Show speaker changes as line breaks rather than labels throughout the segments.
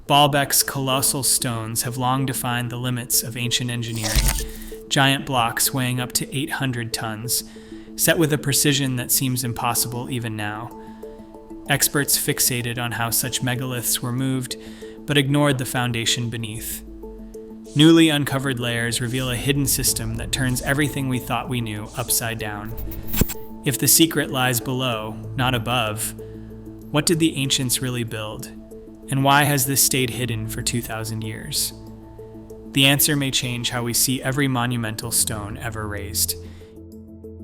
Baalbek's colossal stones have long defined the limits of ancient engineering, giant blocks weighing up to 800 tons, set with a precision that seems impossible even now. Experts fixated on how such megaliths were moved, but ignored the foundation beneath. Newly uncovered layers reveal a hidden system that turns everything we thought we knew upside down. If the secret lies below, not above, what did the ancients really build? And why has this stayed hidden for 2,000 years? The answer may change how we see every monumental stone ever raised.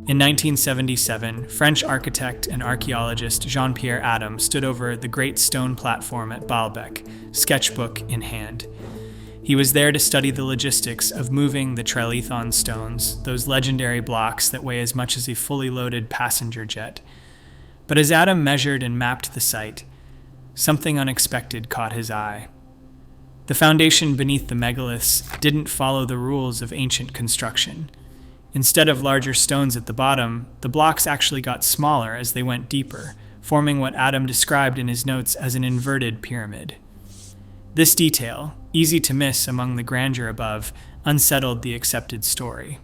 In 1977, French architect and archaeologist Jean-Pierre Adam stood over the great stone platform at Baalbek, sketchbook in hand. He was there to study the logistics of moving the trilithon stones, those legendary blocks that weigh as much as a fully loaded passenger jet. But as Adam measured and mapped the site, something unexpected caught his eye. The foundation beneath the megaliths didn't follow the rules of ancient construction. Instead of larger stones at the bottom, the blocks actually got smaller as they went deeper, forming what Adam described in his notes as an inverted pyramid. This detail, easy to miss among the grandeur above, unsettled the accepted story.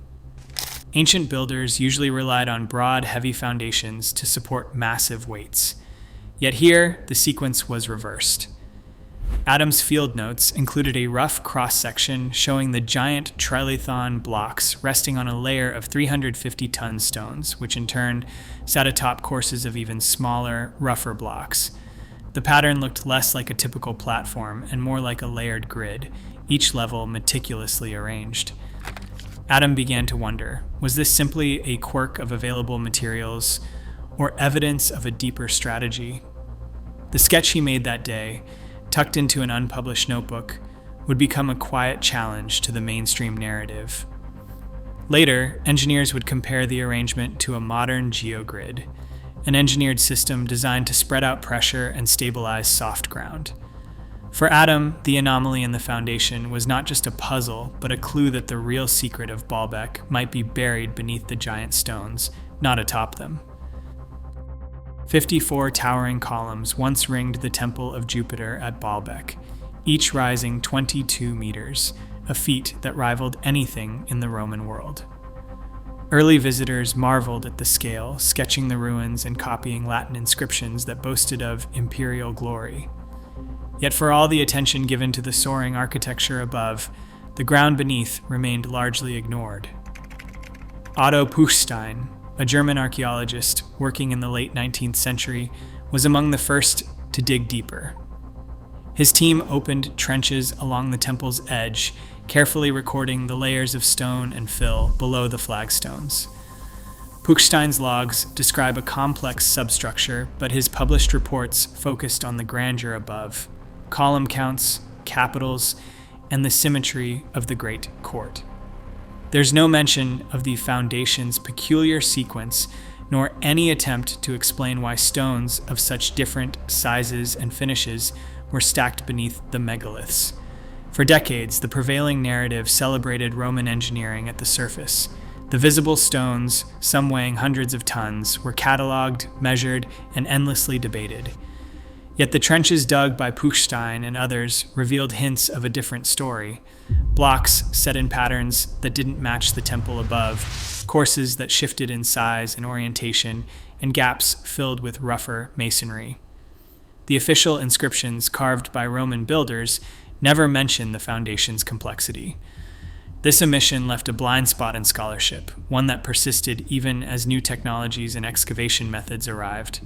Ancient builders usually relied on broad, heavy foundations to support massive weights. Yet here, the sequence was reversed. Adam's field notes included a rough cross-section showing the giant trilithon blocks resting on a layer of 350-ton stones, which in turn sat atop courses of even smaller, rougher blocks. The pattern looked less like a typical platform and more like a layered grid, each level meticulously arranged. Adam began to wonder, was this simply a quirk of available materials or evidence of a deeper strategy? The sketch he made that day, tucked into an unpublished notebook, would become a quiet challenge to the mainstream narrative. Later, engineers would compare the arrangement to a modern geogrid, an engineered system designed to spread out pressure and stabilize soft ground. For Adam, the anomaly in the foundation was not just a puzzle, but a clue that the real secret of Baalbek might be buried beneath the giant stones, not atop them. 54 towering columns once ringed the temple of Jupiter at Baalbek, each rising 22 meters, a feat that rivaled anything in the Roman world. Early visitors marveled at the scale, sketching the ruins and copying Latin inscriptions that boasted of imperial glory. Yet for all the attention given to the soaring architecture above, the ground beneath remained largely ignored. Otto Puchstein, a German archaeologist working in the late 19th century, was among the first to dig deeper. His team opened trenches along the temple's edge, carefully recording the layers of stone and fill below the flagstones. Puchstein's logs describe a complex substructure, but his published reports focused on the grandeur above, column counts, capitals, and the symmetry of the great court. There's no mention of the foundation's peculiar sequence, nor any attempt to explain why stones of such different sizes and finishes were stacked beneath the megaliths. For decades, the prevailing narrative celebrated Roman engineering at the surface. The visible stones, some weighing hundreds of tons, were cataloged, measured, and endlessly debated. Yet the trenches dug by Puchstein and others revealed hints of a different story. Blocks set in patterns that didn't match the temple above, courses that shifted in size and orientation, and gaps filled with rougher masonry. The official inscriptions carved by Roman builders never mention the foundation's complexity. This omission left a blind spot in scholarship, one that persisted even as new technologies and excavation methods arrived.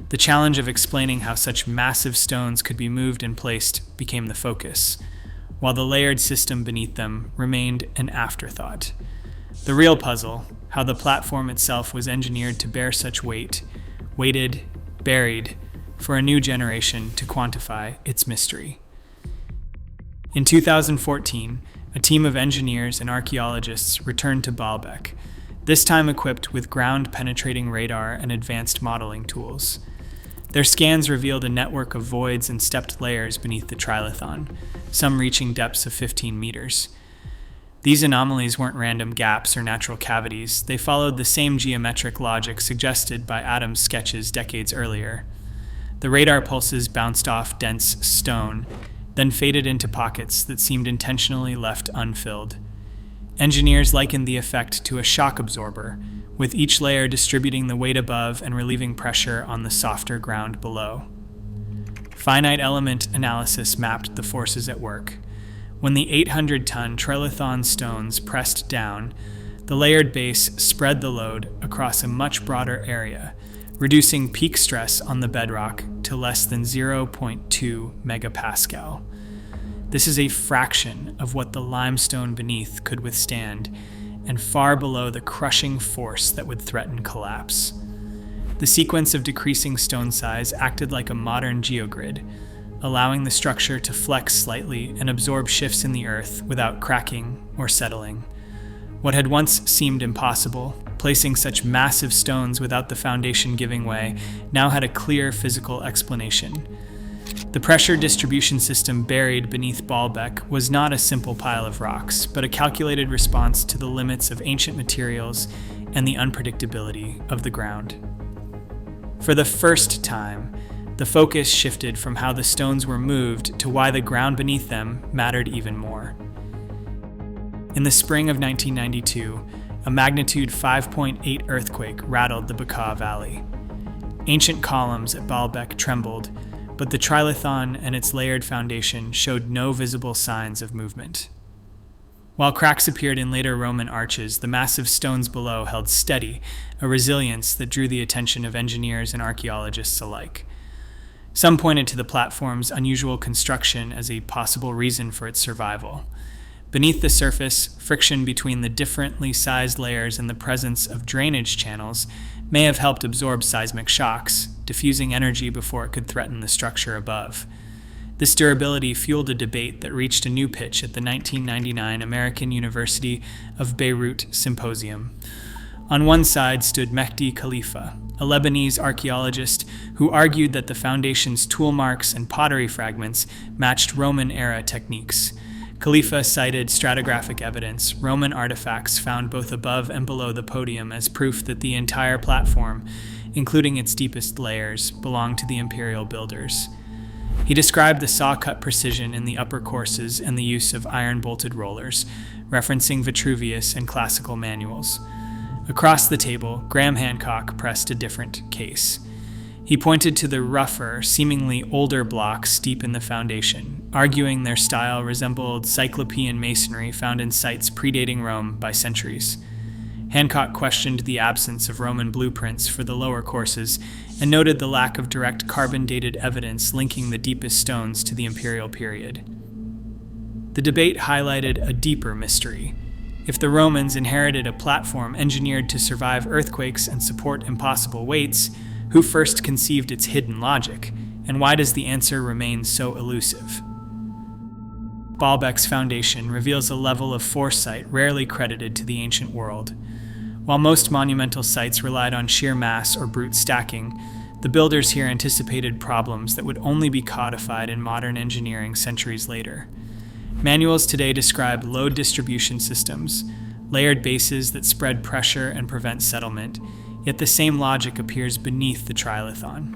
The challenge of explaining how such massive stones could be moved and placed became the focus, while the layered system beneath them remained an afterthought. The real puzzle, how the platform itself was engineered to bear such weight, waited, buried, for a new generation to quantify its mystery. In 2014, a team of engineers and archaeologists returned to Baalbek, this time equipped with ground-penetrating radar and advanced modeling tools. Their scans revealed a network of voids and stepped layers beneath the trilithon, some reaching depths of 15 meters. These anomalies weren't random gaps or natural cavities. They followed the same geometric logic suggested by Adam's sketches decades earlier. The radar pulses bounced off dense stone, then faded into pockets that seemed intentionally left unfilled. Engineers likened the effect to a shock absorber, with each layer distributing the weight above and relieving pressure on the softer ground below. Finite element analysis mapped the forces at work. When the 800-ton trilithon stones pressed down, the layered base spread the load across a much broader area, reducing peak stress on the bedrock to less than 0.2 megapascal. This is a fraction of what the limestone beneath could withstand, and far below the crushing force that would threaten collapse. The sequence of decreasing stone size acted like a modern geogrid, allowing the structure to flex slightly and absorb shifts in the earth without cracking or settling. What had once seemed impossible, placing such massive stones without the foundation giving way, now had a clear physical explanation. The pressure distribution system buried beneath Baalbek was not a simple pile of rocks, but a calculated response to the limits of ancient materials and the unpredictability of the ground. For the first time, the focus shifted from how the stones were moved to why the ground beneath them mattered even more. In the spring of 1992, a magnitude 5.8 earthquake rattled the Bekaa Valley. Ancient columns at Baalbek trembled, but the trilithon and its layered foundation showed no visible signs of movement. While cracks appeared in later Roman arches, the massive stones below held steady, a resilience that drew the attention of engineers and archaeologists alike. Some pointed to the platform's unusual construction as a possible reason for its survival. Beneath the surface, friction between the differently sized layers and the presence of drainage channels may have helped absorb seismic shocks, diffusing energy before it could threaten the structure above. This durability fueled a debate that reached a new pitch at the 1999 American University of Beirut Symposium. On one side stood Mehdi Khalifa, a Lebanese archaeologist who argued that the foundation's tool marks and pottery fragments matched Roman-era techniques. Khalifa cited stratigraphic evidence, Roman artifacts found both above and below the podium, as proof that the entire platform, including its deepest layers, belonged to the imperial builders. He described the saw-cut precision in the upper courses and the use of iron-bolted rollers, referencing Vitruvius and classical manuals. Across the table, Graham Hancock pressed a different case. He pointed to the rougher, seemingly older blocks deep in the foundation, arguing their style resembled Cyclopean masonry found in sites predating Rome by centuries. Hancock questioned the absence of Roman blueprints for the lower courses and noted the lack of direct carbon-dated evidence linking the deepest stones to the imperial period. The debate highlighted a deeper mystery. If the Romans inherited a platform engineered to survive earthquakes and support impossible weights, who first conceived its hidden logic, and why does the answer remain so elusive? Baalbek's foundation reveals a level of foresight rarely credited to the ancient world. While most monumental sites relied on sheer mass or brute stacking, the builders here anticipated problems that would only be codified in modern engineering centuries later. Manuals today describe load distribution systems, layered bases that spread pressure and prevent settlement, yet the same logic appears beneath the trilithon.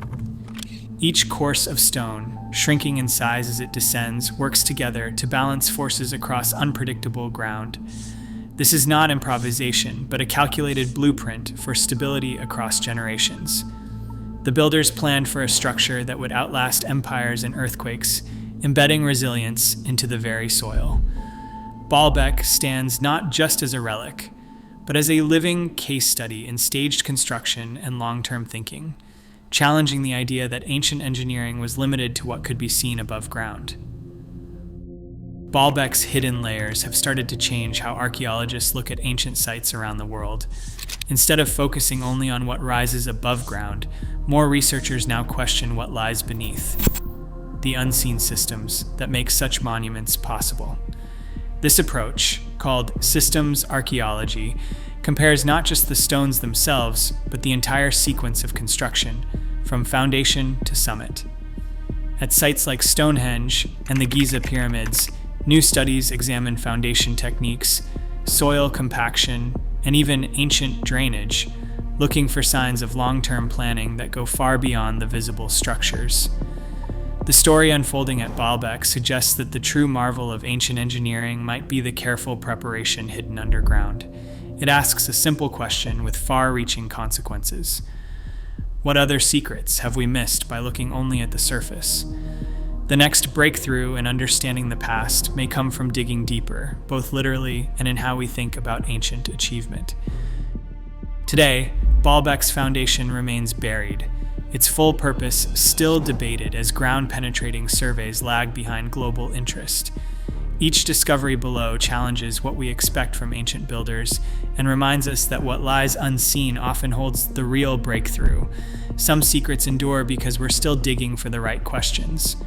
Each course of stone, shrinking in size as it descends, works together to balance forces across unpredictable ground. This is not improvisation, but a calculated blueprint for stability across generations. The builders planned for a structure that would outlast empires and earthquakes, embedding resilience into the very soil. Baalbek stands not just as a relic, but as a living case study in staged construction and long-term thinking, challenging the idea that ancient engineering was limited to what could be seen above ground. Baalbek's hidden layers have started to change how archaeologists look at ancient sites around the world. Instead of focusing only on what rises above ground, more researchers now question what lies beneath, the unseen systems that make such monuments possible. This approach, called systems archaeology, compares not just the stones themselves, but the entire sequence of construction, from foundation to summit. At sites like Stonehenge and the Giza pyramids, new studies examine foundation techniques, soil compaction, and even ancient drainage, looking for signs of long-term planning that go far beyond the visible structures. The story unfolding at Baalbek suggests that the true marvel of ancient engineering might be the careful preparation hidden underground. It asks a simple question with far-reaching consequences. What other secrets have we missed by looking only at the surface? The next breakthrough in understanding the past may come from digging deeper, both literally and in how we think about ancient achievement. Today, Baalbek's foundation remains buried, its full purpose still debated as ground-penetrating surveys lag behind global interest. Each discovery below challenges what we expect from ancient builders and reminds us that what lies unseen often holds the real breakthrough. Some secrets endure because we're still digging for the right questions.